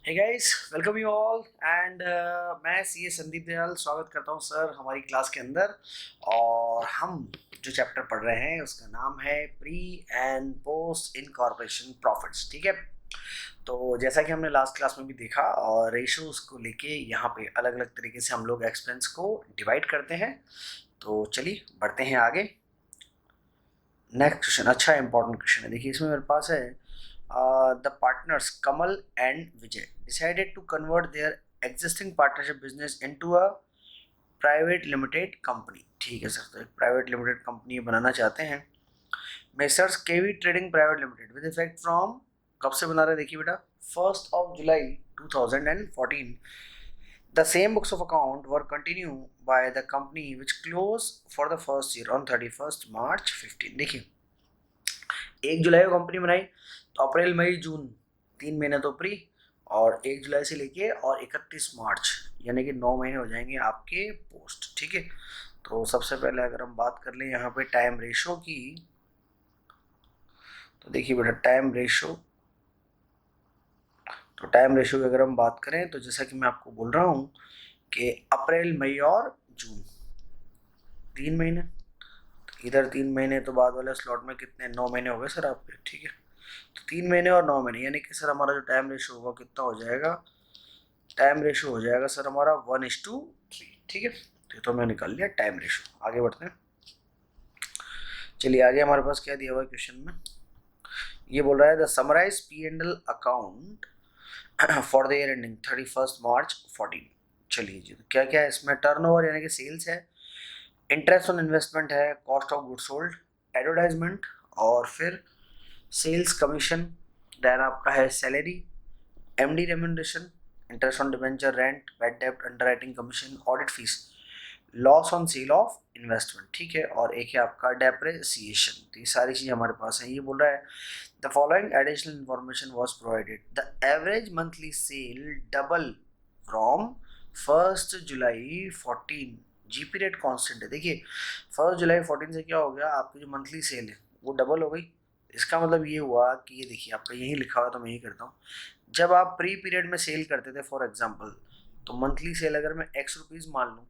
Hey guys, welcome you all and मैं CA Sandeep Dayal स्वागत करता हूं सर हमारी क्लास के अंदर। और हम जो चैप्टर पढ़ रहे हैं उसका नाम है pre and post incorporation profits. ठीक है, तो जैसा कि हमने लास्ट क्लास में भी देखा और रेशियोज को लेके यहाँ पे अलग अलग तरीके से हम लोग एक्सपेंस को डिवाइड करते हैं। तो चलिए बढ़ते हैं आगे। नेक्स्ट क्वेश्चन अच्छा इंपॉर्टेंट क्वेश्चन है, देखिए इसमें मेरे पास है the partners Kamal and Vijay decided to convert their existing partnership business into a private limited company. ठीक है सर, तो एक प्राइवेट लिमिटेड कंपनी बनाना चाहते हैं। Messrs KV trading private limited with effect from, कब से बना रहे हैं देखिए बेटा, 1 जुलाई 2014। The same books of account were continued by the company which closed for the first year on 31st March 15। देखिए 1 जुलाई को कंपनी बनाई, तो अप्रैल मई जून 3 महीने तो प्री, और 1 जुलाई से लेके और 31 मार्च यानी कि 9 महीने हो जाएंगे आपके पोस्ट। ठीक है, तो सबसे पहले अगर हम बात कर लें यहाँ पे टाइम रेशो की, तो देखिए बेटा टाइम रेशो, तो टाइम रेशो की अगर हम बात करें तो जैसा कि मैं आपको बोल रहा हूँ कि अप्रैल मई और जून 3 महीने, इधर 3 महीने तो बाद वाले स्लॉट में कितने 9 महीने हो गए सर आपके। ठीक है, तो 3 महीने और 9 महीने यानी कि सर हमारा जो टाइम रेशो होगा कितना हो जाएगा, टाइम रेशो हो जाएगा सर हमारा 1:3। ठीक है, तो मैं निकाल लिया टाइम रेशो। आगे बढ़ते हैं, चलिए आगे हमारे पास क्या दिया हुआ है क्वेश्चन में, ये बोल रहा है the summarise P and L account for the year ending 31 March 14। चलिए जी, तो क्या क्या है इसमें, टर्नओवर यानी कि सेल्स है, इंटरेस्ट ऑन इन्वेस्टमेंट है, cost of good sold, advertisement, और फिर सेल्स कमीशन, देन आपका है salary, MD remuneration, interest on debenture, rent, bad डेब्ट, underwriting commission, audit fees, loss on sale of investment. ठीक है, और एक है आपका डेप्रिसिएशन। तो ये सारी चीज़ें हमारे पास हैं। ये बोल रहा है the following additional information was provided, the average monthly cell double from 1 July 14, GP rate constant है। देखिए 1 जुलाई 14 से क्या हो गया, आपकी जो मंथली सेल है वो डबल हो गई। इसका मतलब ये हुआ कि ये देखिए आपका यही लिखा हुआ, तो मैं यही करता हूँ, जब आप प्री पीरियड में सेल करते थे फॉर एग्जांपल, तो मंथली सेल अगर मैं एक्स रुपीज़ मान लूँ,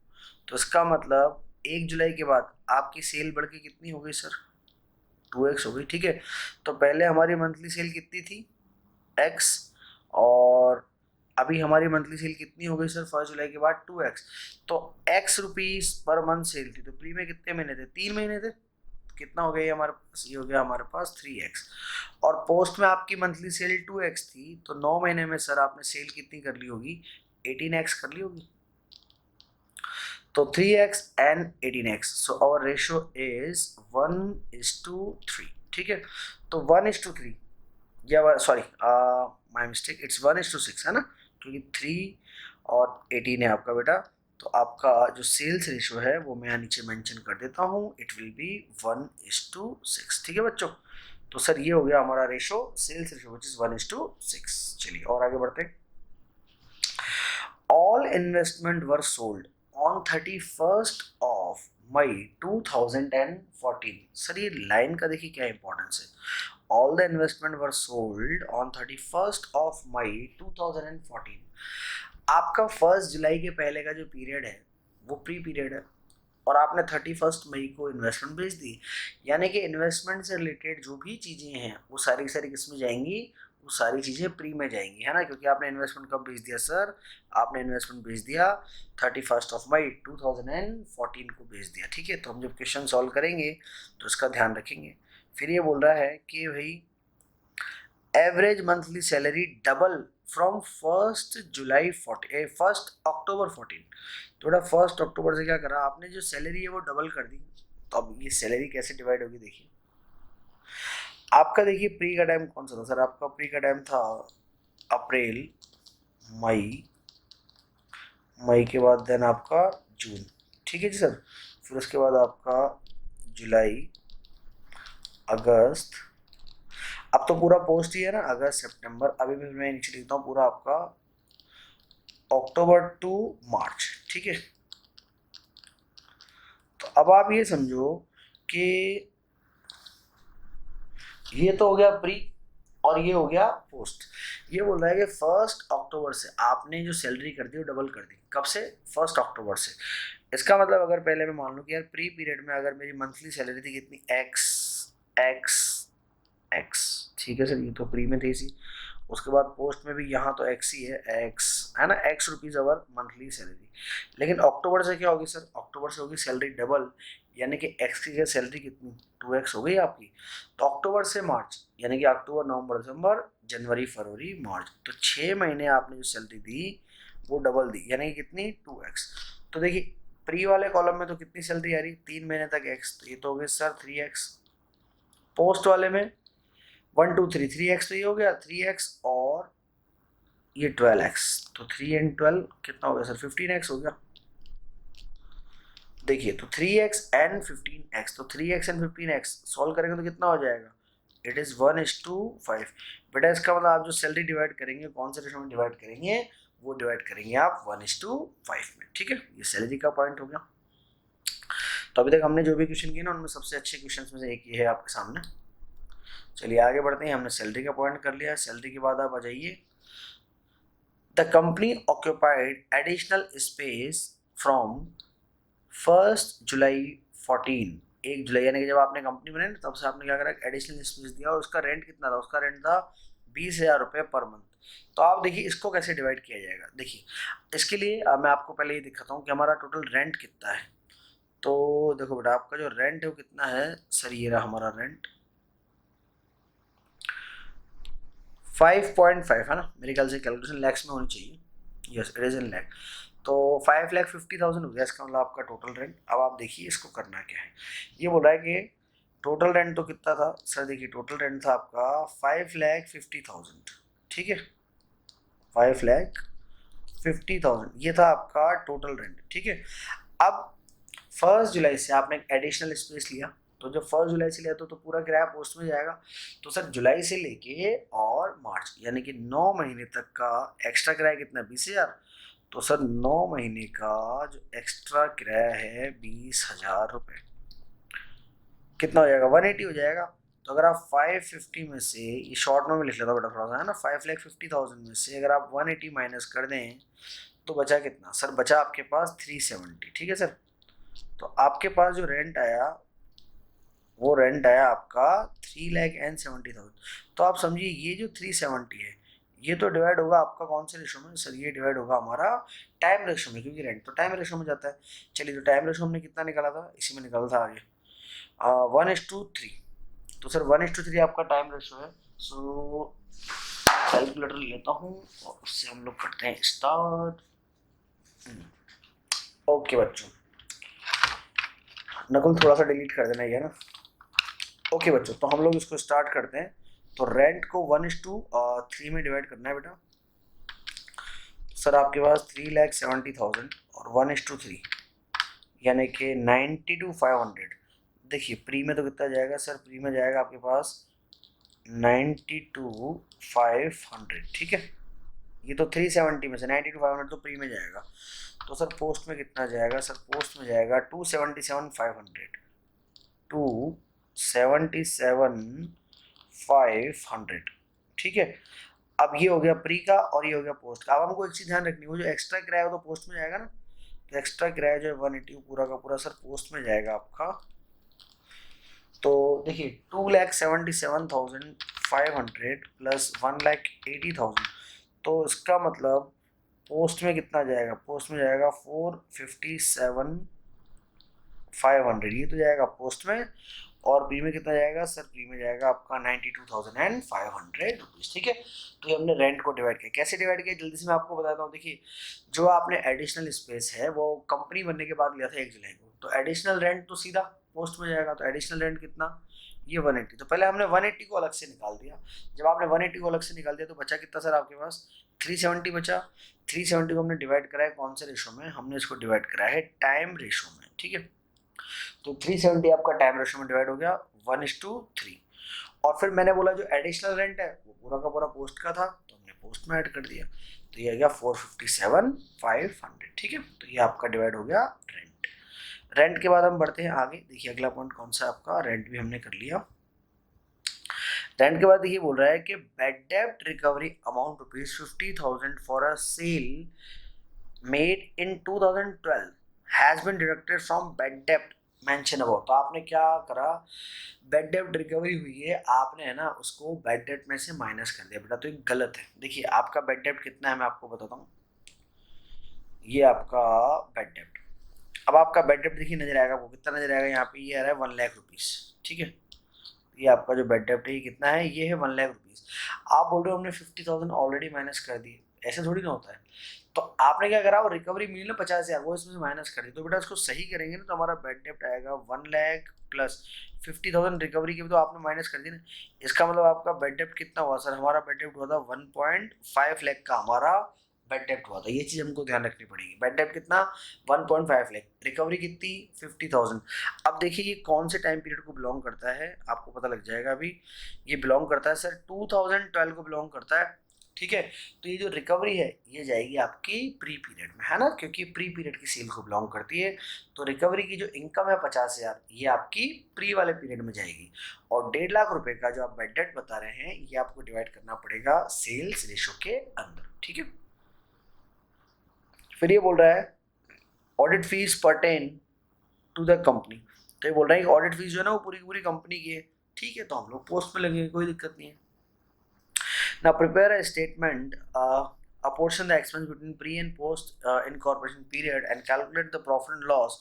तो इसका मतलब 1 जुलाई के बाद आपकी सेल बढ़ के कितनी हो गई सर, 2x हो गई। ठीक है, तो पहले हमारी मंथली सेल कितनी थी, x, और अभी हमारी मंथली सेल कितनी हो गई सर 1 जुलाई के बाद 2x। तो x rupees per month sale थी, तो प्री में कितने महीने थे, 3 महीने थे, कितना हो गया ये हमारे पास, ये हो गया हमारे पास 3x। और पोस्ट में आपकी मंथली सेल 2x थी, तो 9 महीने में सर आपने सेल कितनी कर ली होगी, 18x कर ली होगी। तो 3x and 18x, so our ratio is 1:3। ठीक है, तो 1:3 या सॉरी माय मिस्टेक, इट्स 1:6 है ना, क्योंकि 3 और 18 है आपका बेटा। तो आपका जो सेल्स रेशियो है वो मैं यहाँ नीचे मेंशन कर देता हूँ, इट विल बी 1:6। ठीक है बच्चों, तो सर ये हो गया हमारा ratio, sales ratio which is 1:6। चलिए और आगे बढ़ते हैं। All investment were sold on 31 May 2014। Sir ये लाइन का देखिए क्या इंपॉर्टेंस है, all the investment were sold on 31 May 2014। आपका 1 जुलाई के पहले का जो पीरियड है वो प्री पीरियड है, और आपने 31 मई को इन्वेस्टमेंट भेज दी, यानी कि इन्वेस्टमेंट से रिलेटेड जो भी चीज़ें हैं वो सारी की सारी किस में जाएंगी, वो सारी चीज़ें प्री में जाएंगी, है ना, क्योंकि आपने इन्वेस्टमेंट कब भेज दिया सर, आपने इन्वेस्टमेंट भेज दिया 31 मई 2014 को भेज दिया। ठीक है, तो हम जब क्वेश्चन सॉल्व करेंगे तो इसका ध्यान रखेंगे। फिर ये बोल रहा है कि भाई average monthly salary double from 1 अक्टूबर 14। थोड़ा 1 अक्टूबर से क्या करा आपने, जो सैलरी है वो डबल कर दी। तो अब ये सैलरी कैसे डिवाइड होगी, देखिए आपका, देखिए प्री का टाइम कौन सा था सर, आपका प्री का टाइम था अप्रैल मई, मई के बाद देन आपका जून। ठीक है जी सर, फिर उसके बाद आपका जुलाई, अगस्त, अब तो पूरा पोस्ट ही है ना, अगस्त सितंबर, अभी भी मैं नीचे लिखता हूँ पूरा आपका अक्टूबर टू मार्च। ठीक है, तो अब आप ये समझो कि ये तो हो गया प्री, और ये हो गया पोस्ट। ये बोल रहा है कि 1 अक्टूबर से आपने जो सैलरी कर दी वो डबल कर दी। कब से? 1 अक्टूबर से। इसका मतलब अगर पहले मैं मान लूँ कि यार प्री पीरियड में अगर मेरी मंथली सैलरी थी कितनी, एक्स एक्स एक्स, ठीक है सर, ये तो प्री में थी सी। उसके बाद पोस्ट में भी यहाँ तो एक्स ही है, एक्स है ना, एक्स रुपीज़ अवर मंथली सैलरी। लेकिन अक्टूबर से क्या होगी सर? अक्टूबर से होगी सैलरी डबल, यानी कि एक्स की सैलरी कितनी, 2x हो गई आपकी। तो अक्टूबर से मार्च, यानी कि अक्टूबर नवंबर दिसंबर जनवरी फरवरी मार्च, तो 6 महीने आपने जो सैलरी दी वो डबल दी, यानी कि कितनी, 2x। तो देखिए प्री वाले कॉलम में तो कितनी सैलरी आ रही, 3 महीने तक x, तो ये तो हो गया सर 3x। पोस्ट वाले में 1 2 3, 3x तो ये हो गया 3x, और ये 12x, तो 3 and 12 कितना हो गया सर, 15x हो गया। देखिए तो 3x and 15x, तो 3x and 15x सॉल्व करेंगे तो कितना हो जाएगा, इट इज 1:5। बेटा इसका मतलब आप जो सैलरी डिवाइड करेंगे कौन से रेशो में डिवाइड करेंगे, वो डिवाइड करेंगे आप 1:5 में, ठीक है। ये सैलरी का पॉइंट हो गया। तो अभी तक हमने जो भी क्वेश्चन किए ना उनमें सबसे अच्छे क्वेश्चन में से एक ये है आपके सामने। चलिए आगे बढ़ते हैं। हमने सैलरी का पॉइंट कर लिया। सैलरी के बाद आप आ जाइए, the company occupied additional space from 1 जुलाई 14, 1 जुलाई, यानी कि जब आपने कंपनी बनाई ना तब से आपने क्या करा, एडिशनल स्पेस दिया, और उसका रेंट कितना था, उसका रेंट था 20,000 रुपये पर मंथ। तो आप देखिए इसको कैसे डिवाइड किया जाएगा। देखिए इसके लिए मैं आपको पहले ये दिखाता हूँ कि हमारा टोटल रेंट कितना है। तो देखो बेटा आपका जो रेंट है वो कितना है सर, ये रहा हमारा रेंट 5.5 है ना, मेरे ख्याल से कैलकुलेशन लैक्स में होनी चाहिए, yes it is in lakh. तो 5,50,000 हो गया इसका मतलब आपका टोटल रेंट। अब आप देखिए इसको करना क्या है। ये बोल रहा है कि टोटल रेंट तो कितना था सर, देखिए टोटल रेंट था आपका 5,50,000, ठीक है, 5,50,000 ये था आपका टोटल रेंट, ठीक है। अब 1 जुलाई से आपने एक एडिशनल स्पेस लिया, तो जब 1 जुलाई से लिया तो पूरा किराया पोस्ट में जाएगा। तो सर जुलाई से लेके और मार्च यानी कि 9 महीने तक का एक्स्ट्रा किराया कितना, 20,000। तो सर 9 महीने का जो एक्स्ट्रा किराया है 20,000 रुपये, कितना हो जाएगा, 180 हो जाएगा। तो अगर आप 550 में से, ये शॉर्ट में लिख लेता बेटा थोड़ा सा है ना, 5,50,000 में से अगर आप 180 माइनस कर दें तो बचा कितना सर, बचा आपके पास 370, ठीक है सर। तो आपके पास जो रेंट आया वो रेंट आया आपका 3,70,000। तो आप समझिए ये जो 370 है ये तो डिवाइड होगा आपका कौन से रेशो में सर, ये डिवाइड होगा हमारा टाइम रेशो में, क्योंकि रेंट तो टाइम रेशो में जाता है। चलिए तो टाइम रेशो हमने कितना निकाला था, इसी में निकाला था आगे 1:3। तो सर 1:3 आपका टाइम रेशो है। सो कैलकुलेटर लेता हूँ और उससे हम लोग करते हैं स्टार्ट। ओके बच्चों, नकुल थोड़ा सा डिलीट कर देना ये ना। ओके बच्चों, तो हम लोग इसको स्टार्ट करते हैं। तो रेंट को 1:3 में डिवाइड करना है बेटा। सर आपके पास 3,70,000 और 1:3 यानी कि 92,500। देखिए प्री में तो कितना जाएगा सर, प्री में जाएगा आपके पास 92,500, ठीक है। ये तो 370 में से 92,500 तो प्री में जाएगा। तो सर पोस्ट में कितना जाएगा सर, पोस्ट में जाएगा 277,500, 277,500, ठीक है। अब ये हो गया प्री का और ये हो गया पोस्ट का। अब हमको एक चीज ध्यान रखनी है, वो जो एक्स्ट्रा किराया वो तो पोस्ट में जाएगा ना, तो एक्स्ट्रा किराया जो है 180 पूरा का पूरा सर पोस्ट में जाएगा आपका। तो देखिए 2,77,500 प्लस 1,80,000, तो इसका मतलब पोस्ट में कितना जाएगा, पोस्ट में जाएगा 457,500, ये तो जाएगा पोस्ट में। और प्री में कितना जाएगा सर, प्री में जाएगा आपका 92,500 रुपीज़, ठीक है। तो ये हमने रेंट को डिवाइड किया। कैसे डिवाइड किया जल्दी से मैं आपको बताता हूँ। देखिए जो आपने एडिशनल स्पेस है वो कंपनी बनने के बाद लिया था 1 जुलाई को, तो एडिशनल रेंट तो सीधा पोस्ट में जाएगा। तो एडिशनल रेंट कितना, ये 180। तो पहले हमने 180 को अलग से निकाल दिया। जब आपने 180 को अलग से निकाल दिया तो बचा कितना सर आपके पास, 370 बचा। 370 को हमने डिवाइड करा है कौन से रेशो में, हमने इसको डिवाइड करा है टाइम रेशो में, ठीक है। तो 370 आपका टाइम रेशो में डिवाइड हो गया 1:3। और फिर मैंने बोला जो एडिशनल रेंट है वो पूरा का पूरा पोस्ट का था, तो हमने पोस्ट में ऐड कर दिया। तो ये आ गया 457,500, ठीक है। तो ये आपका डिवाइड हो गया रेंट। रेंट के बाद हम बढ़ते हैं आगे। देखिए अगला पॉइंट कौन सा आपका, रेंट भी हमने कर लिया। रेंट के बाद ये बोल रहा है कि बैड डेब्ट recovery amount ₹50,000 for a sale made in 2012 has been deducted from bad डेब्ट मेंशन अबाउट। तो आपने क्या करा, बैड डेब्ट रिकवरी हुई है, आपने है ना उसको बैड डेब्ट में से माइनस कर दिया बेटा, तो ये गलत है। देखिए आपका बैड डेब्ट कितना है मैं आपको बताता हूँ, ये आपका बैड डेब्ट। अब आपका बैड डेब्ट देखिए नजर आएगा, वो कितना नजर आएगा, यहाँ पे ये आ रहा है 1,00,000 रुपीज, ठीक है। ये आपका जो बैड डेब्ट है ये कितना है, ये है 1,00,000 रुपीज। आप बोल रहे हो हमने 50,000 ऑलरेडी माइनस कर दिए, ऐसे थोड़ी ना होता है। तो आपने क्या करा, वो रिकवरी मिली ना 50,000, वो इसमें से माइनस कर दी, तो बेटा इसको सही करेंगे ना तो हमारा बैड डेब्ट आएगा 1,00,000 प्लस 50,000 रिकवरी की भी तो आपने माइनस कर दी ना। इसका मतलब आपका बैड डेब्ट कितना हुआ सर, हमारा बैड डेब्ट हुआ था 1.5 लाख का हमारा बैड डेब्ट हुआ था। ये चीज हमको ध्यान रखनी पड़ेगी। बैड डेब्ट कितना, 1.5 लाख, रिकवरी कितनी 50,000। अब देखिए ये कौन से टाइम पीरियड को बिलोंग करता है, आपको पता लग जाएगा अभी। ये बिलोंग करता है सर 2012 को बिलोंग करता है, ठीक है। तो ये जो रिकवरी है ये जाएगी आपकी प्री पीरियड में, है ना, क्योंकि प्री पीरियड की सेल को बिलोंग करती है। तो रिकवरी की जो इनकम है 50,000, ये आपकी प्री वाले पीरियड में जाएगी। और 1.5 लाख रुपए का जो आप बैड डेट बता रहे हैं ये आपको डिवाइड करना पड़ेगा सेल्स रेशो के अंदर, ठीक है। फिर ये बोल रहा है audit fees pertain to the company. तो ये बोल रहा है कि ऑडिट फीस जो है ना वो पूरी पूरी कंपनी की है, ठीक है। तो हम लोग पोस्ट में लगेंगे, कोई दिक्कत नहीं है। Now prepare a statement, apportion the expense between pre and post incorporation period and calculate the profit and loss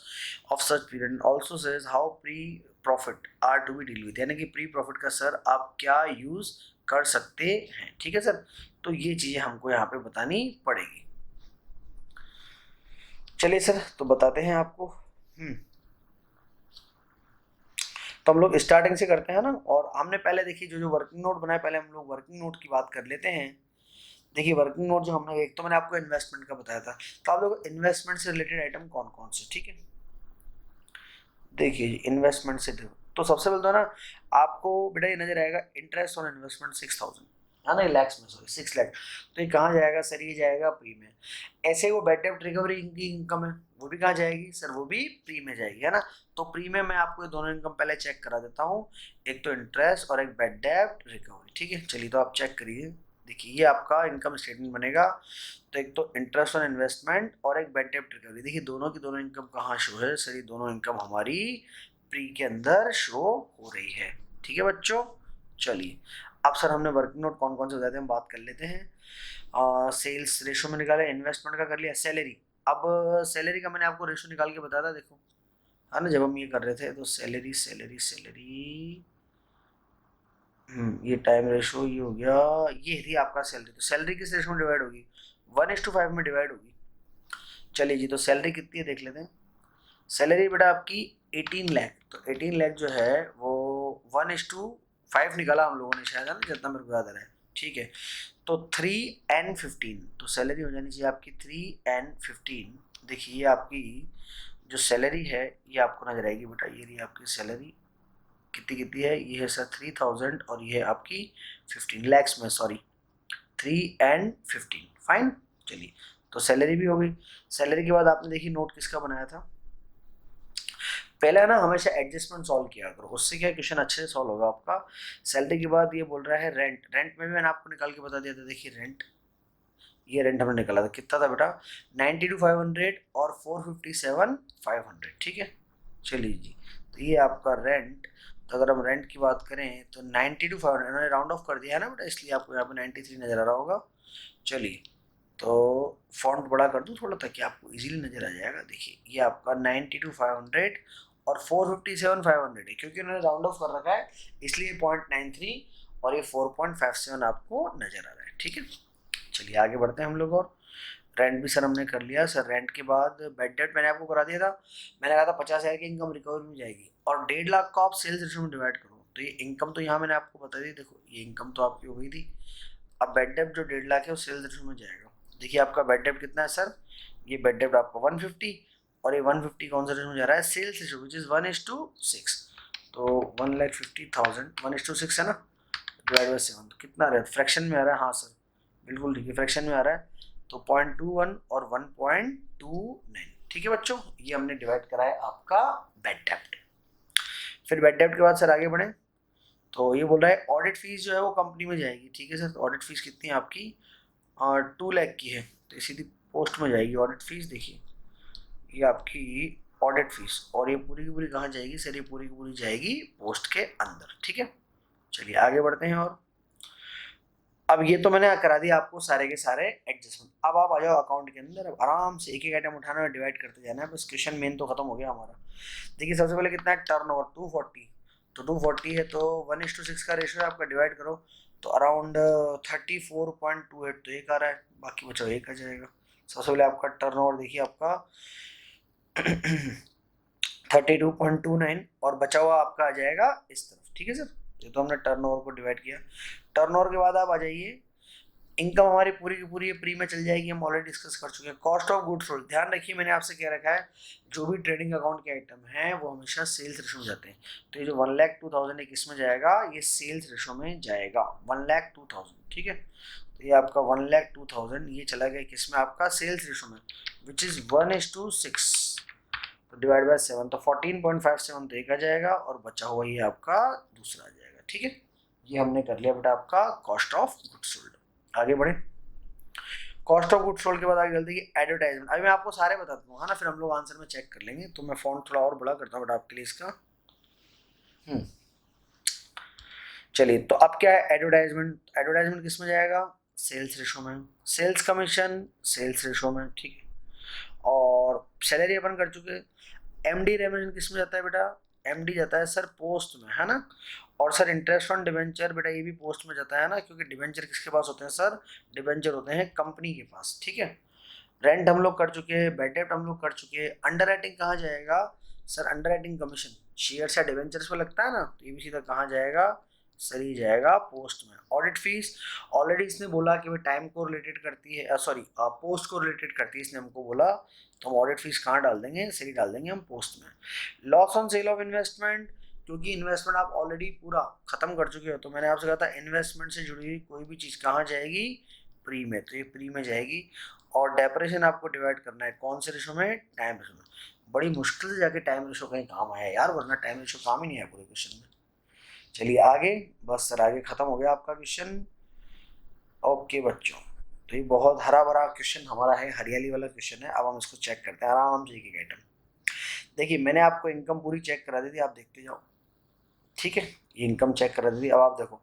of such period, and also says how pre profit are to be deal with, यानी कि pre profit का sir आप क्या use कर सकते हैं, ठीक है सर। तो ये चीजें हमको यहाँ पे बतानी पड़ेगी। चलिए सर तो बताते हैं आपको। तो हम लोग स्टार्टिंग से करते हैं ना, और हमने पहले देखिए जो जो वर्किंग नोट बनाया, पहले हम लोग वर्किंग नोट की बात कर लेते हैं। देखिए वर्किंग नोट जो हमने, एक तो मैंने आपको इन्वेस्टमेंट का बताया था, तो आप लोग इन्वेस्टमेंट से रिलेटेड आइटम कौन कौन से, ठीक है। देखिए इन्वेस्टमेंट से तो सबसे पहले तो ना आपको बेटा ये नजर आएगा इंटरेस्ट ऑन इन्वेस्टमेंट 6,000, है ना, लैक्स में, सॉरी 6 लाख। तो ये कहाँ जाएगा सर, ये जाएगा प्री में। ऐसे वो बैड डेब्ट रिकवरी की इनकम है, वो भी कहाँ जाएगी सर, वो भी प्री में जाएगी, है ना। तो प्री में मैं आपको ये दोनों इनकम पहले चेक करा देता हूँ, एक तो इंटरेस्ट और एक बैड डेब्ट रिकवरी, ठीक है। चलिए तो आप चेक करिए, देखिए ये आपका इनकम स्टेटमेंट बनेगा। तो एक तो इंटरेस्ट ऑन इन्वेस्टमेंट और एक बैड डेब्ट रिकवरी, देखिए दोनों की दोनों इनकम कहाँ शो है सर, ये दोनों इनकम हमारी प्री के अंदर शो हो रही है, ठीक है बच्चों। चलिए अब सर हमने वर्किंग नोट कौन कौन से बताते हैं हम बात कर लेते हैं। सेल्स रेशो में निकाला, इन्वेस्टमेंट का कर लिया, सैलरी। अब सैलरी का मैंने आपको रेशो निकाल के बताया था, देखो, है ना, जब हम ये कर रहे थे। तो सैलरी सैलरी सैलरी, ये टाइम रेशो ये हो गया, ये थी आपका सैलरी। तो सैलरी किस रेशो में डिवाइड होगी, 1:5 में डिवाइड होगी। चलिए जी, तो सैलरी कितनी है देख लेते हैं। सैलरी बेटा आपकी 18 लाख, तो 18 लाख जो है वो 1:5 निकाला हम लोगों ने शायद, है ना, जितना मेरे को याद आ रहा है, ठीक है। तो 3 and 15, तो सैलरी हो जानी चाहिए आपकी 3 and 15। देखिए ये आपकी जो सैलरी है ये आपको नजर आएगी बेटा, ये रही आपकी सैलरी, कितनी कितनी है, ये है सर 3,000 और ये है आपकी 15 लैक्स में, सॉरी 3 and 15, फाइन। चलिए तो सैलरी भी हो गई। सैलरी के बाद आपने देखिए नोट किसका बनाया था, पहले ना हमेशा एडजस्टमेंट सॉल्व किया करो, उससे क्या क्वेश्चन अच्छे से सॉल्व होगा आपका। सैलरी के बाद ये बोल रहा है रेंट, रेंट में भी मैंने आपको निकाल के बता दिया था, देखिए रेंट, ये रेंट हमने निकाला था, कितना था बेटा 92,500 और 457,500, ठीक है। चलिए जी, तो ये आपका रेंट, तो अगर हम रेंट की बात करें तो 92,500 इन्होंने राउंड ऑफ कर दिया है ना बेटा, इसलिए आपको यहाँ पे 93 नजर आ रहा होगा। चलिए तो फॉन्ट बड़ा कर दूँ थोड़ा ताकि आपको इजीली नजर आ जाएगा। देखिए ये आपका 92,500 और 457,500 है, क्योंकि उन्होंने राउंड ऑफ कर रखा है इसलिए 0.93 और ये 4.57 आपको नजर आ रहा है, ठीक है। चलिए आगे बढ़ते हैं हम लोग। और रेंट भी सर हमने कर लिया सर। रेंट के बाद बेड डेट मैंने आपको करा दिया था, मैंने कहा था 50,000 की इनकम रिकवरी में जाएगी और 1.5 लाख को आप सेल्स रेशो में डिवाइड करो। तो ये इनकम तो यहाँ मैंने आपको बता दी, देखो ये इनकम तो आपकी हो गई थी। अब बेड डेट जो 1.5 लाख है वो सेल्स रेशो में जाएगा। देखिए आपका बेड डेट कितना है सर, ये बेड डेट आपका 150 और ये 150 कौन सा रेशो में जा रहा है, सेल्स रेशो विच इज 1:6। तो 1,50,000 1:6 है ना, डिवाइड बाई 7, तो कितना आ रहा है, फ्रैक्शन में आ रहा है, हाँ सर बिल्कुल ठीक है, फ्रैक्शन में आ रहा है। तो 0.21 और 1.29, ठीक है बच्चों, ये हमने डिवाइड करा है आपका बेड डेप्ट। फिर बेड डेप्ट के बाद सर आगे बढ़े, तो ये बोल रहा है ऑडिट फीस जो है वो कंपनी में जाएगी, ठीक है सर। तो ऑडिट फीस कितनी है आपकी, 2 लाख की है, तो सीधी पोस्ट में जाएगी ऑडिट फीस। देखिए ये आपकी ऑडिट फीस, और ये पूरी की पूरी कहाँ जाएगी सर, ये पूरी की पूरी जाएगी पोस्ट के अंदर, ठीक है। चलिए आगे बढ़ते हैं। और अब ये तो मैंने करा दिया आपको सारे के सारे एडजस्टमेंट। अब आप आ जाओ अकाउंट के अंदर, अब आराम से एक एक आइटम उठाना और डिवाइड करते जाना है, बस क्वेश्चन मेन तो खत्म हो गया हमारा। देखिए सबसे पहले कितना है, टर्नओवर 240, तो 240 है तो 1:6 का रेशियो है आपका, डिवाइड करो तो अराउंड 34.28 तो एक आ रहा है, बाकी बचा एक आ जाएगा। सबसे पहले आपका टर्नओवर देखिए आपका 32.29 और बचा हुआ आपका आ जाएगा इस तरफ, ठीक है सर। ये तो हमने टर्नओवर को डिवाइड किया। टर्नओवर के बाद आप आ जाइए, इनकम हमारी पूरी की पूरी प्री में चल जाएगी, हम ऑलरेडी डिस्कस कर चुके हैं। कॉस्ट ऑफ गुड्स सोल्ड, ध्यान रखिए मैंने आपसे कह रखा है जो भी ट्रेडिंग अकाउंट के आइटम हैं वो हमेशा सेल्स रेशो में जाते हैं। तो ये जो 1,02,000 है किस में जाएगा, ये सेल्स रेशो में जाएगा, 1,02,000, ठीक है। तो ये आपका 1,02,000 ये चला गया किस में, आपका सेल्स रेशो में, विच इज 1:6, तो डिवाइड बाय 7, तो 14.57 तो एक आ जाएगा, और बचा हुआ ये आपका दूसरा आ जाएगा, ठीक है। ये हमने कर लिया बेटा आपका कॉस्ट ऑफ गुड्स सोल्ड। आगे बढ़े, कॉस्ट ऑफ गुड्स सोल्ड के बाद आगे चलते हैं एडवर्टाइजमेंट। अभी मैं आपको सारे बता दूंगा ना, फिर हम लोग आंसर में चेक कर लेंगे। तो मैं फॉन्ट थोड़ा और बड़ा करता हूँ बेटा आपके लिए इसका। चलिए तो अब क्या है, एडवर्टाइजमेंट। एडवर्टाइजमेंट किस में जाएगा, सेल्स रेशो में। सेल्स कमीशन सेल्स रेशो में, ठीक है। और सैलरी अपन कर चुके। एमडी रेवेन्यू किस में जाता है बेटा, एमडी जाता है सर पोस्ट में, है ना। और सर इंटरेस्ट ऑन डिवेंचर बेटा ये भी पोस्ट में जाता है ना, क्योंकि डिवेंचर किसके पास होते हैं सर, डिवेंचर होते हैं कंपनी के पास, ठीक है। रेंट हम लोग कर चुके हैं, बैड डेब्ट हम लोग कर चुके हैं। अंडर राइटिंग कहाँ जाएगा sir, under writing commission shares या डिवेंचर्स पे लगता है ना, तो ये भी सीधा कहाँ जाएगा सर, ये जाएगा पोस्ट में। ऑडिट फीस ऑलरेडी इसने बोला कि वो टाइम को रिलेटेड करती है, सॉरी पोस्ट को रिलेटेड करती है, इसने हमको बोला, तो हम ऑडिट फीस कहाँ डाल देंगे, सही डाल देंगे हम पोस्ट में। Loss on sale of investment, क्योंकि इन्वेस्टमेंट आप ऑलरेडी पूरा खत्म कर चुके हो, तो मैंने आपसे कहा था इन्वेस्टमेंट से जुड़ी हुई कोई भी चीज़ कहाँ जाएगी, प्री में, तो ये प्री में जाएगी। और डेप्रेशन आपको डिवाइड करना है कौन से रेशो में, टाइम रेशो में। बड़ी मुश्किल से जाके टाइम रेशो कहीं काम आया यार, वरना टाइम रेशो काम ही नहीं आया पूरे क्वेश्चन में। चलिए आगे, बस सर आगे खत्म हो गया आपका क्वेश्चन। ओके बच्चों, तो ये बहुत हरा भरा क्वेश्चन हमारा है, हरियाली वाला क्वेश्चन है। अब हम इसको चेक करते हैं आराम से एक एक आइटम। देखिए मैंने आपको इनकम पूरी चेक करा दी थी, आप देखते जाओ, ठीक है। ये इनकम चेक करा दी थी। अब आप देखो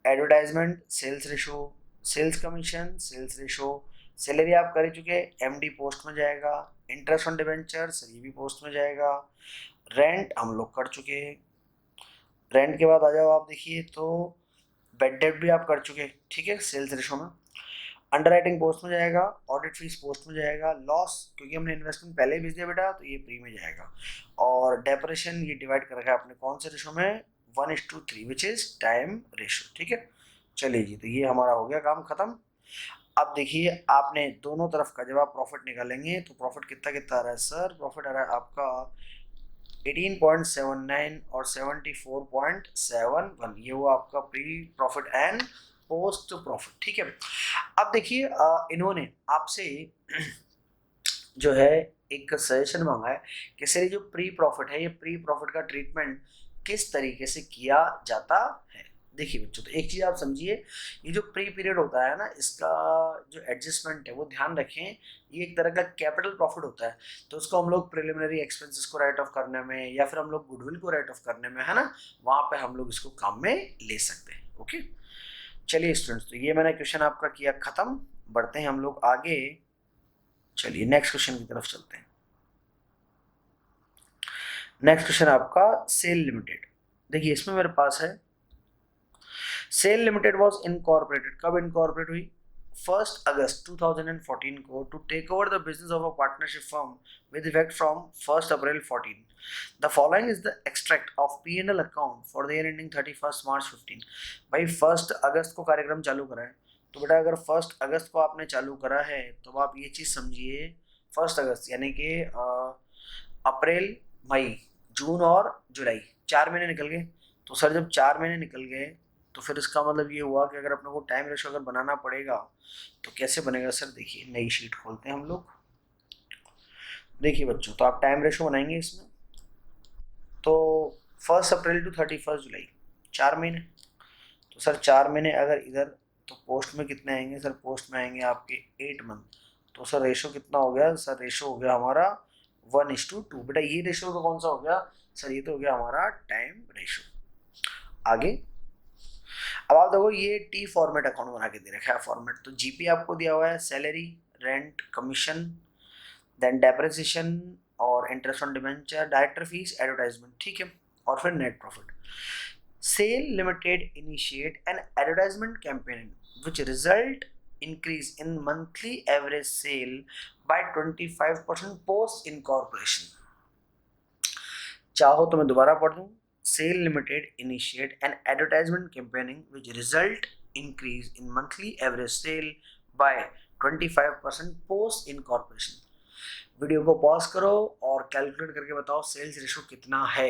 advertisement sales ratio, sales commission sales ratio, salary आप कर ही चुके, एमडी पोस्ट में जाएगा। इंटरेस्ट ऑन डिवेंचर सर ये भी पोस्ट में जाएगा। रेंट हम लोग कर चुके, रेंट के बाद आ जाओ आप देखिए तो बेड डेब्ट भी आप कर चुके, ठीक है, सेल्स रेशो में। अंडर राइटिंग पोस्ट में जाएगा, ऑडिट फीस पोस्ट में जाएगा। लॉस क्योंकि हमने इन्वेस्टमेंट पहले ही भेज दिया बेटा, तो ये प्री में जाएगा। और डेप्रेशन ये डिवाइड कर रखा है आपने कौन से रेशो में, 1:3 विच इज टाइम रेशो, ठीक है। चलिए जी, तो ये हमारा हो गया काम खत्म। अब देखिए आपने दोनों तरफ का जब आप प्रॉफिट निकालेंगे तो प्रॉफिट कितना कितना आ रहा है सर, प्रॉफिट आ रहा है आपका 18.79 और 74.71, ये वो आपका pre profit and post profit, ठीक है। अब देखिए इन्होंने आपसे जो है एक सजेशन मांगा है कि सर ये जो प्री प्रॉफिट है, ये प्री प्रॉफिट का ट्रीटमेंट किस तरीके से किया जाता है। देखिए बच्चों, तो एक चीज़ आप समझिए, ये जो प्री पीरियड होता है ना, इसका जो एडजस्टमेंट है वो ध्यान रखें, ये एक तरह का कैपिटल प्रॉफिट होता है। तो उसको हम लोग प्रिलिमिनरी एक्सपेंसेस को राइट ऑफ करने में, या फिर हम लोग गुडविल को राइट ऑफ करने में, है ना, वहाँ पे हम लोग इसको काम में ले सकते हैं। ओके चलिए स्टूडेंट्स, तो ये मैंने क्वेश्चन आपका किया खत्म। बढ़ते हैं हम लोग आगे, चलिए नेक्स्ट क्वेश्चन की तरफ चलते हैं। नेक्स्ट क्वेश्चन आपका सेल लिमिटेड। देखिए इसमें मेरे पास है सेल लिमिटेड वॉज इनकॉर्पोरेटेड, कब इनकॉर्पोरेट हुई, 1 अगस्त 2014 को, to take over the business of a partnership firm with effect from 1st April 14. The following is the extract of P&L account for the year ending 31st March 15. भाई 1 अगस्त को कार्यक्रम चालू करा है, तो बेटा अगर 1 अगस्त को आपने चालू करा है तो आप ये चीज़ समझिए, 1 अगस्त यानी कि अप्रैल मई जून और जुलाई 4 महीने निकल गए। तो सर जब 4 महीने निकल गए तो फिर इसका मतलब ये हुआ कि अगर अपने को टाइम रेशो अगर बनाना पड़ेगा तो कैसे बनेगा सर। देखिए नई शीट खोलते हैं हम लोग। देखिए बच्चों, तो आप टाइम रेशो बनाएंगे इसमें, तो 1 अप्रैल टू 31 जुलाई, 4 महीने। तो सर 4 महीने अगर इधर, तो पोस्ट में कितने आएंगे सर? पोस्ट में आएंगे आपके 8 मंथ। तो सर रेशो कितना हो गया सर? रेशो हो गया हमारा 1:2। बेटा ये रेशो तो कौन सा हो गया सर? ये तो हो गया हमारा टाइम रेशो। आगे अब आप देखो, ये टी फॉर्मेट अकाउंट बना के दे रखा है फॉर्मेट। तो जीपी आपको दिया हुआ है salary, rent, commission, then depreciation और interest on debenture, director fees, advertisement, ठीक है, और फिर net profit. Sale limited initiate an advertisement campaign which result increase in monthly average sale by 25% post incorporation। चाहो तो मैं दोबारा पढ़ दूं। Sale limited initiate an advertisement campaigning which result increase in monthly average sale by 25% post incorporation. Video को pause करो और calculate करके बताओ सेल्स रेशो कितना है।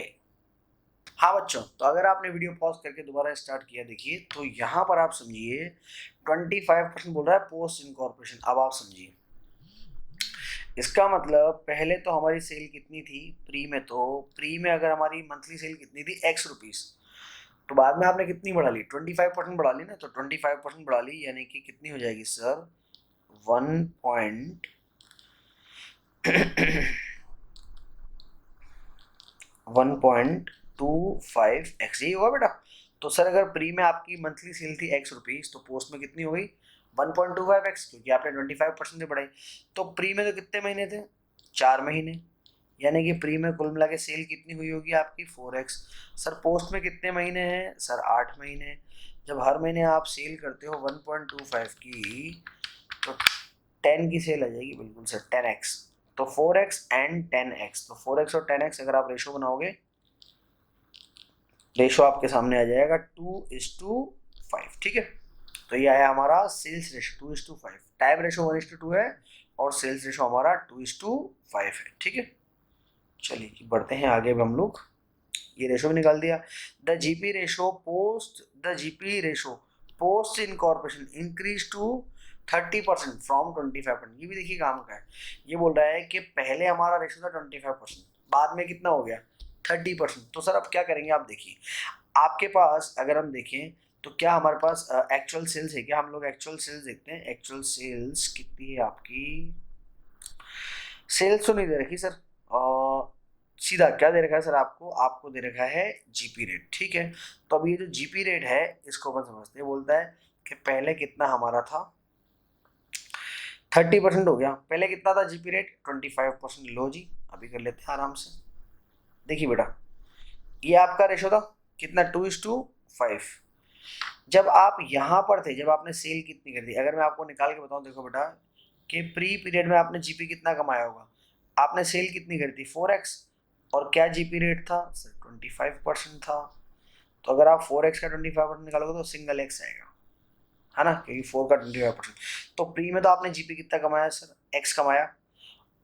हाँ बच्चों, तो अगर आपने वीडियो पॉज करके दोबारा स्टार्ट किया, देखिए तो यहाँ पर आप समझिए 25% बोल रहा है पोस्ट इनकॉर्पोरेशन। अब आप समझिए इसका मतलब पहले तो हमारी सेल कितनी थी प्री में? तो प्री में अगर हमारी मंथली सेल कितनी थी x रुपीस, तो बाद में आपने कितनी बढ़ा ली? 25% बढ़ा ली ना। तो 25% बढ़ा ली यानी कि कितनी हो जाएगी सर? 1.25x यही होगा बेटा। तो सर अगर प्री में आपकी मंथली सेल थी x रुपीस, तो पोस्ट में कितनी हो गई? 1.25x, क्योंकि आपने 25% से बढ़ाई। तो प्री में तो कितने महीने थे? 4 महीने, यानी कि प्री में कुल मिला के सेल कितनी हुई होगी आपकी? 4x। सर पोस्ट में कितने महीने हैं सर? 8 महीने। जब हर महीने आप सेल करते हो 1.25 की, तो 10 की सेल आ जाएगी, बिल्कुल सर 10x। तो 4x एंड 10x, तो 4x और 10x अगर आप रेशो बनाओगे, रेशो आपके सामने आ जाएगा 2:5, ठीक है। तो ये आया हमारा सेल्स रेशो 2:5। टाइम रेशो 1:2 है और सेल्स रेशो हमारा 2:5 है, ठीक है। चलिए बढ़ते हैं आगे भी हम लोग। ये रेशो भी निकाल दिया। The GP ratio post incorporation increase to 30% from 25%। ये भी देखिए काम का है। ये बोल रहा है कि पहले हमारा रेशो था 25%, बाद में कितना हो गया? 30%। तो सर अब क्या करेंगे? आप देखिए, आपके पास अगर हम देखें तो क्या हमारे पास एक्चुअल सेल्स है क्या? हम लोग एक्चुअल सेल्स देखते हैं। एक्चुअल सेल्स कितनी है आपकी? सेल्स तो नहीं दे रखी सर, सीधा क्या दे रखा है सर? आपको दे रखा है जीपी रेट, ठीक है। तो अब ये जो जीपी रेट है इसको अपन समझते हैं। बोलता है कि पहले कितना हमारा था? 30% हो गया। पहले कितना था जीपी रेट? 25%। लो जी, अभी कर लेते हैं आराम से। देखिए बेटा, ये आपका रेशो था कितना? 2:5। जब आप यहाँ पर थे, जब आपने सेल कितनी कर दी, अगर मैं आपको निकाल के बताऊं, देखो बेटा कि प्री पीरियड में आपने जीपी कितना कमाया होगा? आपने सेल कितनी कर दी? 4x। और क्या जीपी रेट था सर? 25% था। तो अगर आप 4x का 25% निकालोगे तो सिंगल x आएगा, है ना, क्योंकि 4 का 25%। तो प्री में तो आपने जीपी कितना कमाया सर? x कमाया।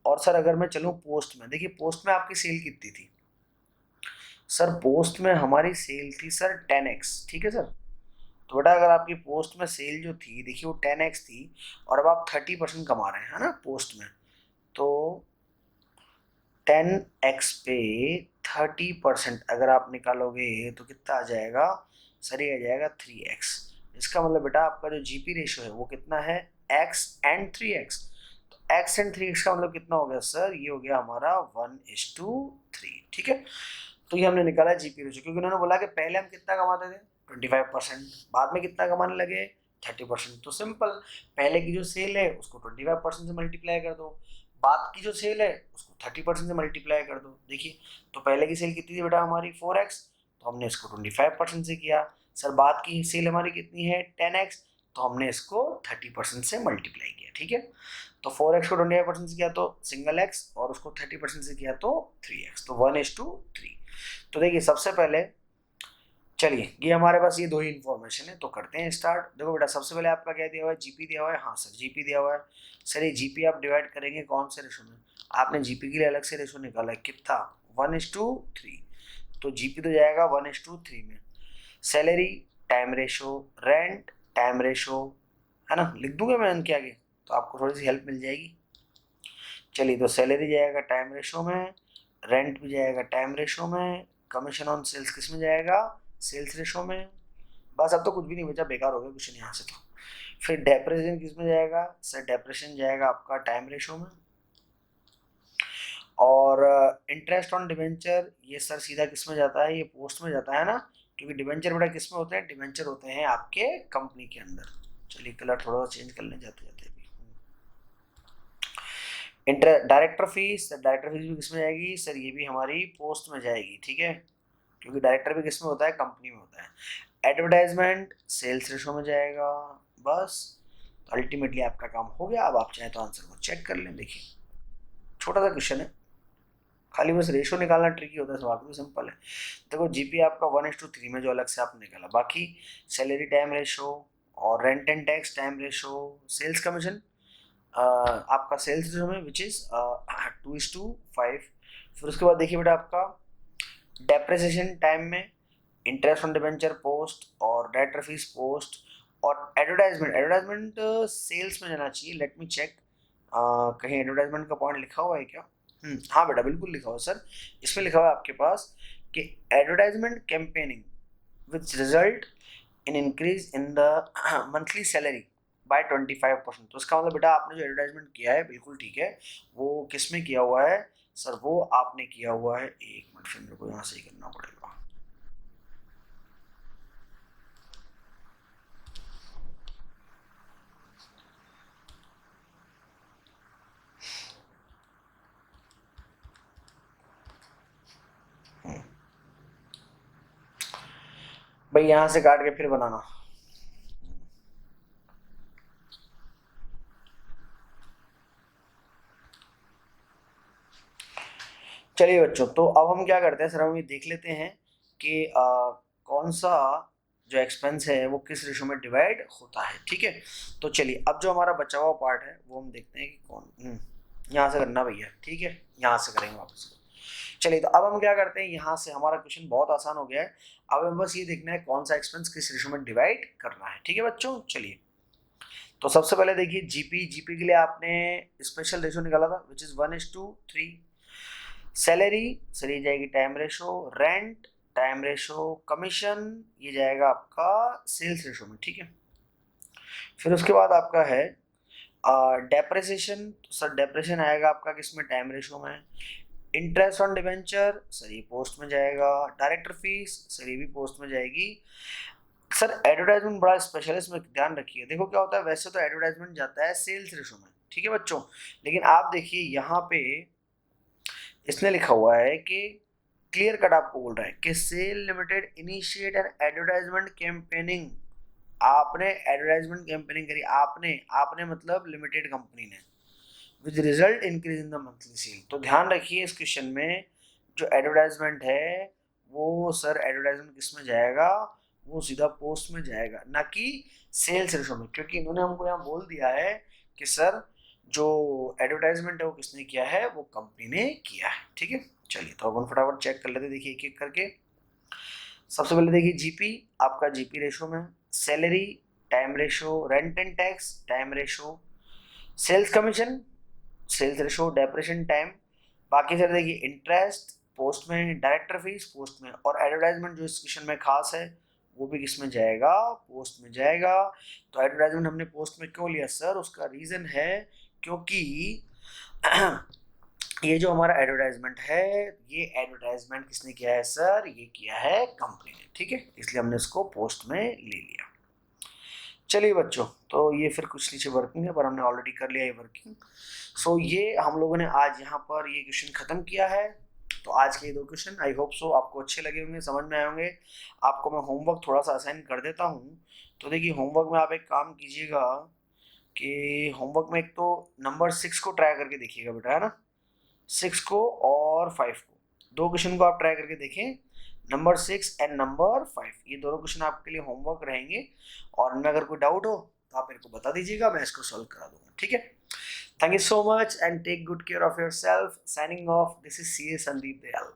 और सर अगर मैं चलूँ पोस्ट में, देखिए पोस्ट में आपकी सेल कितनी थी सर? पोस्ट में हमारी सेल थी सर 10x, ठीक है सर। तो बेटा अगर आपकी पोस्ट में सेल जो थी, देखिए वो 10x थी, और अब आप 30% कमा रहे हैं, है ना, पोस्ट में। तो 10x पे 30% अगर आप निकालोगे तो कितना आ जाएगा सर? ये आ जाएगा 3x। इसका मतलब बेटा आपका जो जीपी रेशो है वो कितना है? x and 3x। तो x एंड 3x का मतलब कितना हो गया सर? ये हो गया हमारा 1:3, ठीक है। तो ये हमने निकाला जीपी रेशो, क्योंकि उन्होंने बोला कि पहले हम कितना कमाते थे? 25%, बाद में कितना कमाने लगे? 30%। तो सिंपल, पहले की जो सेल है उसको 25% से मल्टीप्लाई कर दो, बाद की जो सेल है उसको 30% से मल्टीप्लाई कर दो। देखिए, तो पहले की सेल कितनी थी बेटा हमारी? 4x, तो हमने इसको 25% से किया। सर बाद की सेल हमारी कितनी है? 10x, तो हमने इसको 30% से मल्टीप्लाई किया, ठीक है। तो 4x को 25% से किया तो सिंगल x, और उसको 30% से किया तो 3x, तो 1:3। तो देखिए सबसे पहले, चलिए ये हमारे पास ये दो ही इन्फॉर्मेशन है, तो करते हैं स्टार्ट। देखो बेटा सबसे पहले आपका क्या दिया हुआ है? जीपी दिया हुआ है। हाँ सर जीपी दिया हुआ है। सर ये जीपी आप डिवाइड करेंगे कौन से रेशो में? आपने जीपी के लिए अलग से रेशो निकाला है, कितना? 1:3। तो जीपी तो जाएगा 1:3 में। Salary time ratio, rent time ratio, है ना, लिख दूंगा मैं इनके आगे तो आपको थोड़ी सी हेल्प मिल जाएगी। चलिए, तो सैलरी जाएगा टाइम रेशो में, रेंट भी जाएगा टाइम रेशो में, कमीशन ऑन सेल्स किस में जाएगा? सेल्स रेशो में। बस अब तो कुछ भी नहीं बचा, बेकार हो गया क्वेश्चन यहाँ से तो। फिर डेप्रेशन किस में जाएगा सर? डेप्रेशन जाएगा आपका टाइम रेशो में। और इंटरेस्ट ऑन डिवेंचर ये सर सीधा किस में जाता है? ये पोस्ट में जाता है ना, क्योंकि डिवेंचर बेटा किस में होते हैं? डिवेंचर होते हैं आपके कंपनी के अंदर। चलिए कलर थोड़ा सा चेंज कर लें जाते जाते भी। डायरेक्टर फीस, डायरेक्टर फीस भी किस में जाएगी सर? ये भी हमारी पोस्ट में जाएगी, ठीक है, क्योंकि डायरेक्टर भी किस में होता है? कंपनी में होता है। एडवर्टाइजमेंट सेल्स रेशो में जाएगा। बस अल्टीमेटली आपका काम हो गया। अब आप चाहें तो आंसर को चेक कर लें। देखिए छोटा सा क्वेश्चन है, खाली बस रेशो निकालना ट्रिकी होता है, बाकी तो सिंपल है। देखो जीपी आपका 1:3 में जो अलग से आपने निकाला, बाकी सैलरी टाइम रेशो और rent and tax time ratio, sales commission आपका सेल्स रेशो में विच इज 2:5। फिर उसके बाद देखिए बेटा आपका डेप्रिसिएशन टाइम में, इंटरेस्ट ऑन डिबेंचर पोस्ट और डायरेक्टर फीस पोस्ट, और एडवर्टाइजमेंट सेल्स में जाना चाहिए। लेट मी चेक, कहीं एडवर्टाइजमेंट का पॉइंट लिखा हुआ है क्या? हाँ बेटा बिल्कुल लिखा हुआ सर, इसमें लिखा हुआ है आपके पास कि advertisement campaigning which result in increase in the monthly salary by 25%। तो इसका मतलब बेटा आपने जो एडवर्टाइजमेंट किया है बिल्कुल ठीक है, वो किस में किया हुआ है सर? वो आपने किया हुआ है, एक मिनट फिर मेरे को यहाँ से ही करना पड़ेगा। भाई यहाँ से काट के फिर बनाना। चलिए बच्चों, तो अब हम क्या करते हैं सर, हम ये देख लेते हैं कि कौन सा जो एक्सपेंस है वो किस रेशो में डिवाइड होता है, ठीक है। तो चलिए अब जो हमारा बचा हुआ पार्ट है वो हम देखते हैं कि कौन यहाँ से करना भैया, ठीक है, यहाँ से करेंगे वापस। चलिए तो अब हम क्या करते हैं, यहाँ से हमारा क्वेश्चन बहुत आसान हो गया है। अब हमें बस ये देखना है कौन सा एक्सपेंस किस रेशो में डिवाइड करना है, ठीक है बच्चों। चलिए तो सबसे पहले देखिए जीपी के लिए आपने स्पेशल रेशो निकाला था विच इज 1:3। सैलरी सर ये जाएगी time ratio, rent time ratio, commission ये जाएगा आपका सेल्स रेशो में, ठीक है। फिर उसके बाद आपका है डेप्रिसिएशन, सर डेप्रिसिएशन आएगा आपका किसमें? टाइम रेशो में। इंटरेस्ट ऑन डिवेंचर सर ये पोस्ट में जाएगा। डायरेक्टर फीस सर ये भी पोस्ट में जाएगी। सर एडवर्टाइजमेंट बड़ा स्पेशल है, इसमें ध्यान रखिए। देखो क्या होता है, वैसे तो एडवर्टाइजमेंट जाता है सेल्स रेशो में, ठीक है बच्चों, लेकिन आप देखिए यहाँ पे इसने लिखा हुआ है कि क्लियर कट आपको बोल रहा है कि sale limited initiate an advertisement campaigning. आपने एडवर्टाइजमेंट कैंपेनिंग करी, आपने आपने मतलब लिमिटेड कंपनी ने, with result increase in the monthly sale. तो ध्यान रखिए इस क्वेश्चन में जो एडवर्टाइजमेंट है वो सर एडवर्टाइजमेंट किस में जाएगा? वो सीधा पोस्ट में जाएगा, ना कि सेल्स रेशो में, क्योंकि इन्होंने हमको यहाँ बोल दिया है कि सर जो एडवर्टाइजमेंट है वो किसने किया है? वो कंपनी ने किया है, ठीक है। चलिए तो अपन फटाफट चेक कर लेते, देखिए एक एक करके। सबसे पहले देखिए जीपी, आपका जीपी रेशो में salary time ratio, rent and tax time ratio, sales commission sales ratio, depression time. बाकी सर देखिए इंटरेस्ट पोस्ट में, डायरेक्टर फीस पोस्ट में, और एडवर्टाइजमेंट जो इस क्वेश्चन में खास है वो भी किस में जाएगा? पोस्ट में जाएगा। तो एडवर्टाइजमेंट हमने पोस्ट में क्यों लिया सर? उसका रीजन है क्योंकि ये जो हमारा एडवर्टाइजमेंट है, ये एडवर्टाइजमेंट किसने किया है सर? ये किया है कंपनी ने, ठीक है, इसलिए हमने इसको पोस्ट में ले लिया। चलिए बच्चों, तो ये फिर कुछ नीचे वर्किंग है पर हमने ऑलरेडी कर लिया ये वर्किंग। सो ये हम लोगों ने आज यहाँ पर ये क्वेश्चन खत्म किया है। तो आज के ये 2 क्वेश्चन आई होप सो आपको अच्छे लगे होंगे, समझ में आए होंगे। आपको मैं होमवर्क थोड़ा सा असाइन कर देता हूँ। तो देखिए होमवर्क में आप एक काम कीजिएगा कि होमवर्क में एक तो नंबर 6 को ट्राई करके देखिएगा बेटा, है ना, 6 को और 5 को, 2 क्वेश्चन को आप ट्राई करके देखें, नंबर 6 एंड नंबर 5, ये दोनों क्वेश्चन आपके लिए होमवर्क रहेंगे। और इनमें अगर कोई डाउट हो तो आप मेरे को बता दीजिएगा, मैं इसको सॉल्व करा दूंगा, ठीक है। Thank you so much and take good care of yourself. Signing off, this is CA Sandeep Dayal.